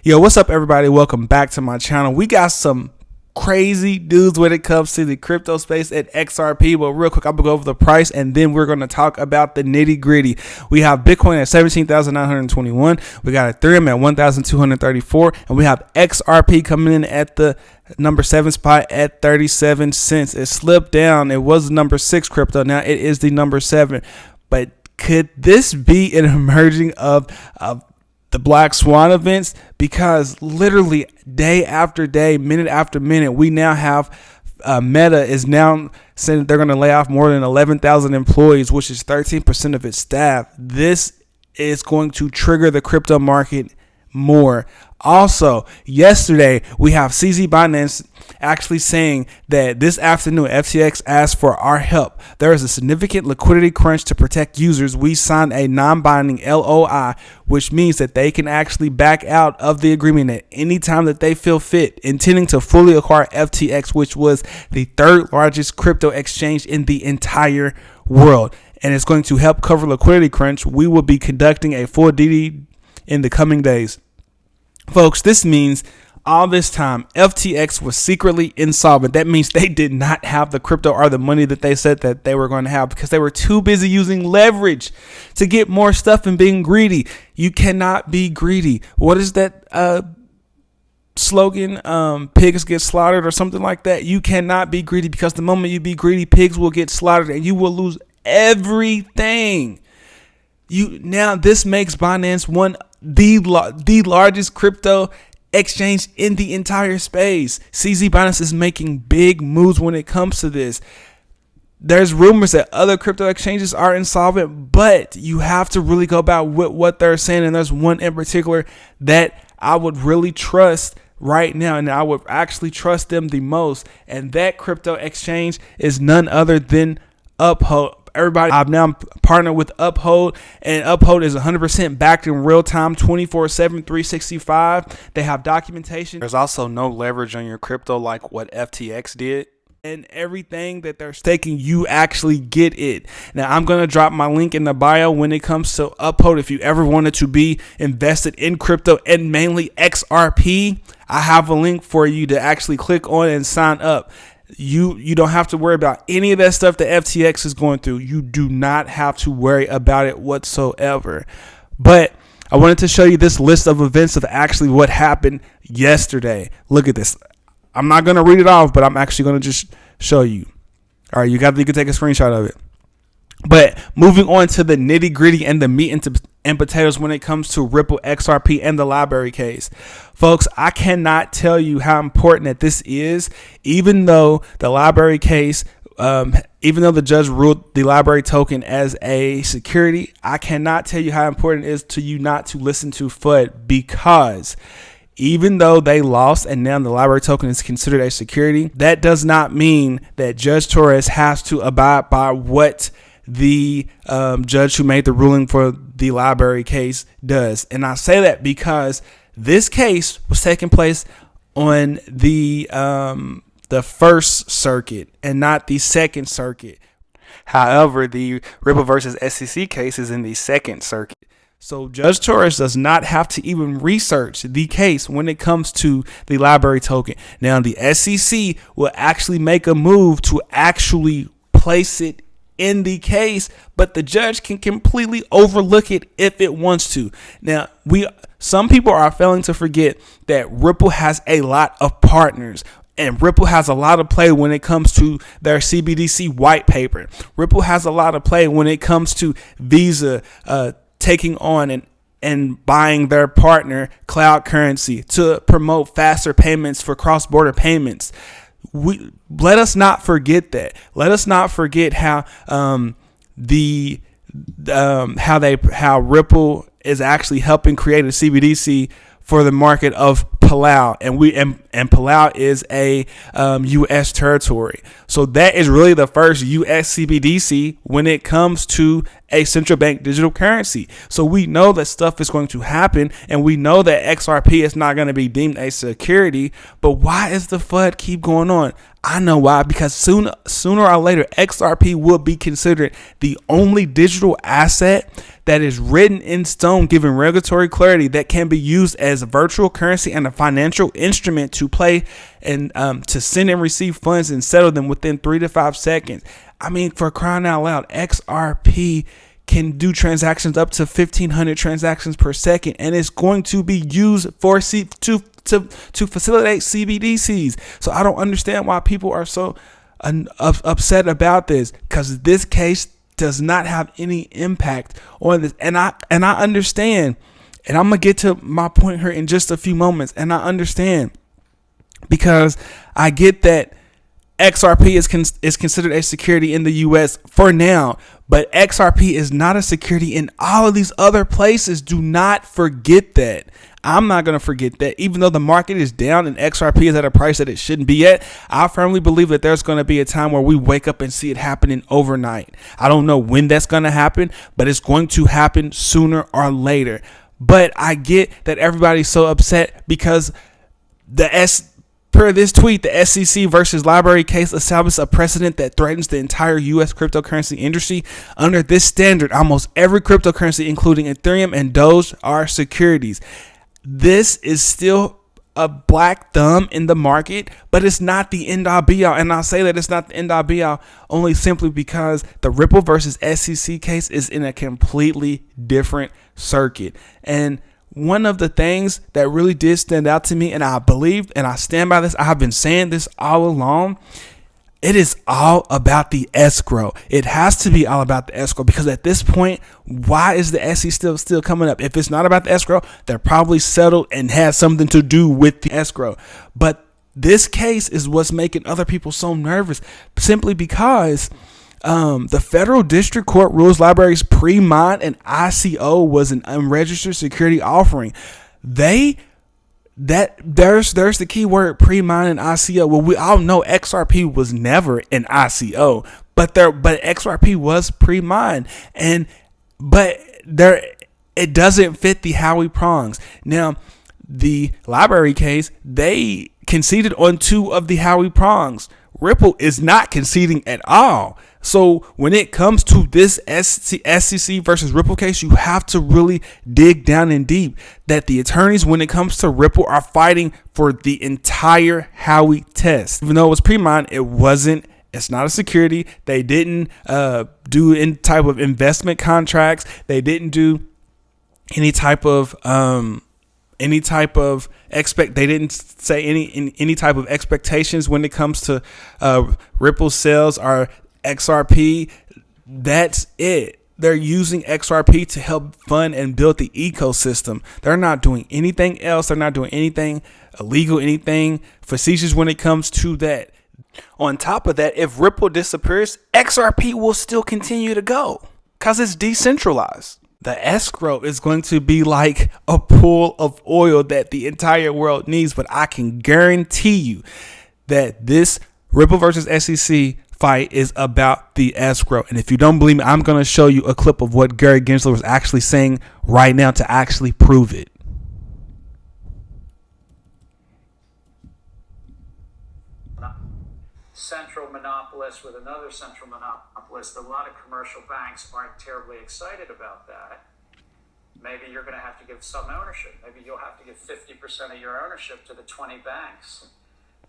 Yo, what's up, everybody? Welcome back to my channel. We got some crazy news when it comes to the crypto space at XRP. But real quick, I'm gonna go over the price and then we're gonna talk about the nitty gritty. We have Bitcoin at 17,921. We got Ethereum at 1,234, and we have XRP coming in at the number 7 spot at 37 cents. It slipped down. It was the number 6 crypto. Now it is the number 7. But could this be an emerging of the Black Swan events? Because literally day after day, minute after minute, we now have Meta is now saying that they're going to lay off more than 11,000 employees, which is 13% of its staff. This is going to trigger the crypto market more. Also, yesterday we have CZ Binance actually saying that this afternoon FTX asked for our help. There is a significant liquidity crunch to protect users. We signed a non-binding LOI, which means that they can actually back out of the agreement at any time that they feel fit, intending to fully acquire FTX, which was the 3rd largest crypto exchange in the entire world. And it's going to help cover liquidity crunch. We will be conducting a full DD in the coming days. Folks, this means all this time FTX was secretly insolvent. That means they did not have the crypto or the money that they said that they were going to have because they were too busy using leverage to get more stuff and being greedy. You cannot be greedy. What is that slogan? Pigs get slaughtered or something like that. You cannot be greedy, because the moment you be greedy, pigs will get slaughtered and you will lose everything. Now this makes Binance the largest crypto exchange in the entire space. CZ Binance is making big moves when it comes to this. There's rumors that other crypto exchanges are insolvent, but you have to really go about what they're saying. And there's one in particular that I would really trust right now, and I would actually trust them the most. And that crypto exchange is none other than Uphold. Everybody, I've now partnered with Uphold, and Uphold is 100% backed in real time, 24/7, 365. They have documentation. There's also no leverage on your crypto like what FTX did. And everything that they're staking, you actually get it. Now, I'm going to drop my link in the bio when it comes to Uphold. If you ever wanted to be invested in crypto and mainly XRP, I have a link for you to actually click on and sign up. You don't have to worry about any of that stuff that FTX is going through. You do not have to worry about it whatsoever. But I wanted to show you this list of events of actually what happened yesterday. Look at this. I'm not going to read it off, but I'm actually going to just show you. All right, you can take a screenshot of it. But moving on to the nitty gritty and the meat and potatoes when it comes to Ripple XRP and the LBRY case. Folks, I cannot tell you how important that this is. Even though the LBRY case, even though the judge ruled the LBRY token as a security, I cannot tell you how important it is to you not to listen to FUD, because even though they lost and now the LBRY token is considered a security, that does not mean that Judge Torres has to abide by what the judge who made the ruling for the LBRY case does. And I say that because this case was taking place on the First Circuit and not the Second Circuit. However, the Ripple versus SEC case is in the Second Circuit. So Judge Torres does not have to even research the case when it comes to the LBRY token. Now, the SEC will actually make a move to actually place it in the case, but the judge can completely overlook it if it wants to. Now, some people are failing to forget that Ripple has a lot of partners, and Ripple has a lot of play when it comes to their CBDC white paper. Ripple has a lot of play when it comes to Visa taking on and buying their partner cloud currency to promote faster payments for cross-border payments. Let us not forget that. Let us not forget how Ripple is actually helping create a CBDC for the market of Palau, and Palau is a U.S. territory. So that is really the first U.S. CBDC when it comes to a central bank digital currency. So we know that stuff is going to happen, and we know that XRP is not going to be deemed a security. But why is the FUD keep going on? I know why, because sooner or later, XRP will be considered the only digital asset that is written in stone, giving regulatory clarity, that can be used as a virtual currency and a financial instrument to play and to send and receive funds and settle them within 3 to 5 seconds. I mean, for crying out loud, XRP can do transactions up to 1,500 transactions per second, and it's going to be used for to facilitate CBDCs. So I don't understand why people are so upset about this, because this case does not have any impact on this. And I understand, and I'm gonna get to my point here in just a few moments. And I understand, because I get that XRP is considered a security in the US for now, but XRP is not a security in all of these other places. Do not forget that. I'm not going to forget that. Even though the market is down and XRP is at a price that it shouldn't be at, I firmly believe that there's going to be a time where we wake up and see it happening overnight. I don't know when that's going to happen, but it's going to happen sooner or later. But I get that everybody's so upset because per this tweet, the SEC versus LBRY case establishes a precedent that threatens the entire U.S. cryptocurrency industry. Under this standard, almost every cryptocurrency, including Ethereum and Doge, are securities. This is still a black thumb in the market, but it's not the end all be all. And I'll say that it's not the end all be all only simply because the Ripple versus SEC case is in a completely different circuit. And one of the things that really did stand out to me, and I believe, and I stand by this, I have been saying this all along, it is all about the escrow. It has to be all about the escrow, because at this point, why is the SEC still coming up? If it's not about the escrow, they're probably settled and has something to do with the escrow. But this case is what's making other people so nervous, simply because the federal district court rules LBRY's pre-mine and ICO was an unregistered security offering. There's the key word, pre-mine and ICO. Well, we all know XRP was never an ICO, but XRP was pre-mine, but it doesn't fit the Howey prongs. Now, the LBRY case, they conceded on 2 of the Howey prongs. Ripple is not conceding at all. So when it comes to this SEC versus Ripple case, you have to really dig down in deep that the attorneys, when it comes to Ripple, are fighting for the entire Howey test. Even though it was pre-mine, it's not a security. They didn't do any type of investment contracts. They didn't do any type of they didn't say any type of expectations when it comes to Ripple sales or XRP. That's it. They're using XRP to help fund and build the ecosystem. They're not doing anything else. They're not doing anything illegal, anything facetious when it comes to that. On top of that, if Ripple disappears, XRP will still continue to go because it's decentralized. The escrow is going to be like a pool of oil that the entire world needs, but I can guarantee you that this Ripple versus SEC fight is about the escrow. And if you don't believe me, I'm going to show you a clip of what Gary Gensler was actually saying right now to actually prove it. Central monopolist with another central monopolist. A lot of commercial banks aren't terribly excited about that. Maybe you're going to have to give some ownership. Maybe you'll have to give 50% of your ownership to the 20 banks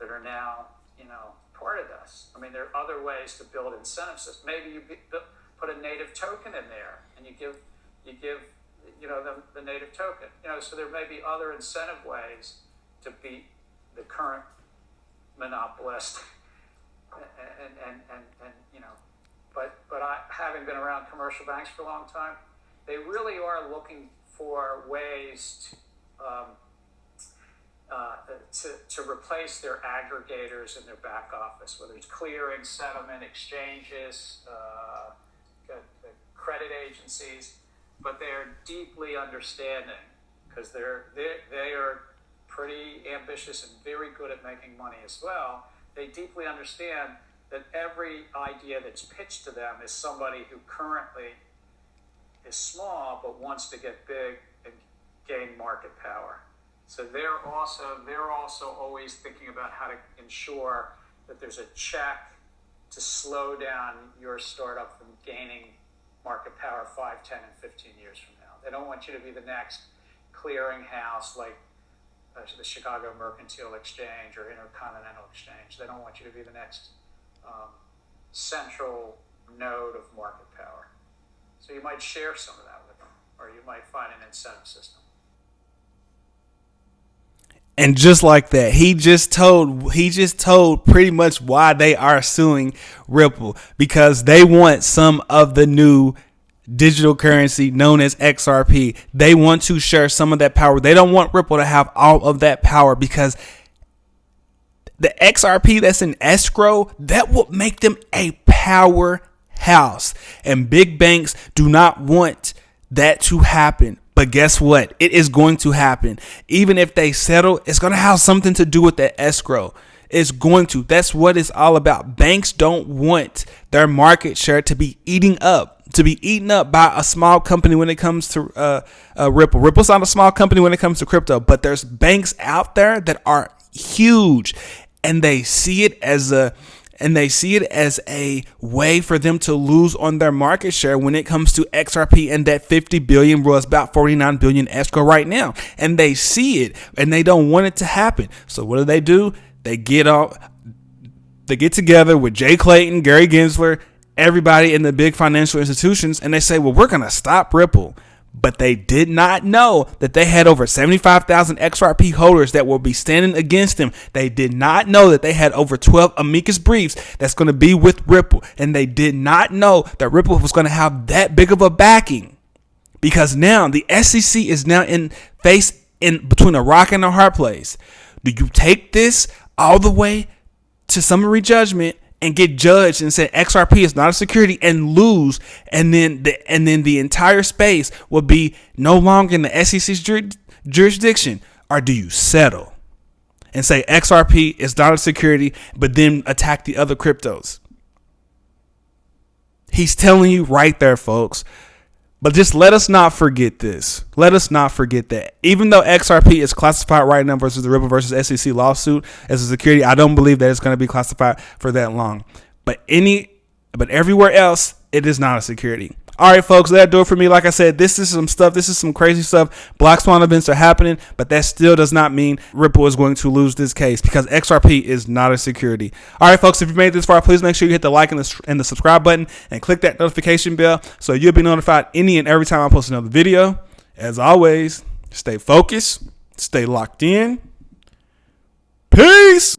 that are now, part of this. I mean, there are other ways to build incentive systems. Maybe you put a native token in there, and you give them the native token. So there may be other incentive ways to beat the current monopolist. But I, having been around commercial banks for a long time, they really are looking for ways to replace their aggregators in their back office, whether it's clearing, settlement, exchanges, credit agencies. But they're deeply understanding, because they are pretty ambitious and very good at making money as well. They deeply understand that every idea that's pitched to them is somebody who currently is small but wants to get big and gain market power. So they're also always thinking about how to ensure that there's a check to slow down your startup from gaining market power 5, 10, and 15 years from now. They don't want you to be the next clearinghouse like the Chicago Mercantile Exchange or Intercontinental Exchange. They don't want you to be the next central node of market power. So you might share some of that with them, or you might find an incentive system. And just like that, he just told pretty much why they are suing Ripple, because they want some of the new digital currency known as XRP. They want to share some of that power. They don't want Ripple to have all of that power, because the XRP that's in escrow, that will make them a powerhouse. And big banks do not want that to happen. But guess what? It is going to happen. Even if they settle, it's going to have something to do with that escrow. It's going to. That's what it's all about. Banks don't want their market share to be eaten up by a small company when it comes to Ripple. Ripple's not a small company when it comes to crypto, but there's banks out there that are huge, and they see it as a way for them to lose on their market share when it comes to XRP and that 50 billion, bro. It's about 49 billion escrow right now. And they see it and they don't want it to happen. So what do? They get together with Jay Clayton, Gary Gensler, everybody in the big financial institutions, and they say, well, we're going to stop Ripple. But they did not know that they had over 75,000 XRP holders that will be standing against them. They did not know that they had over 12 amicus briefs that's going to be with Ripple. And they did not know that Ripple was going to have that big of a backing. Because now the SEC is now in between a rock and a hard place. Do you take this all the way to summary judgment and get judged and say XRP is not a security and lose, and then the entire space will be no longer in the SEC's jurisdiction? Or do you settle and say XRP is not a security, but then attack the other cryptos? He's telling you right there, folks. But just let us not forget this. Let us not forget that even though XRP is classified right now versus the Ripple versus SEC lawsuit as a security, I don't believe that it's going to be classified for that long. But everywhere else, it is not a security. All right, folks, that'll do it for me. Like I said, this is some crazy stuff. Black swan events are happening, but that still does not mean Ripple is going to lose this case, because XRP is not a security. All right, folks, if you made it this far, please make sure you hit the like and the subscribe button and click that notification bell so you'll be notified any and every time I post another video. As always, stay focused, stay locked in. Peace.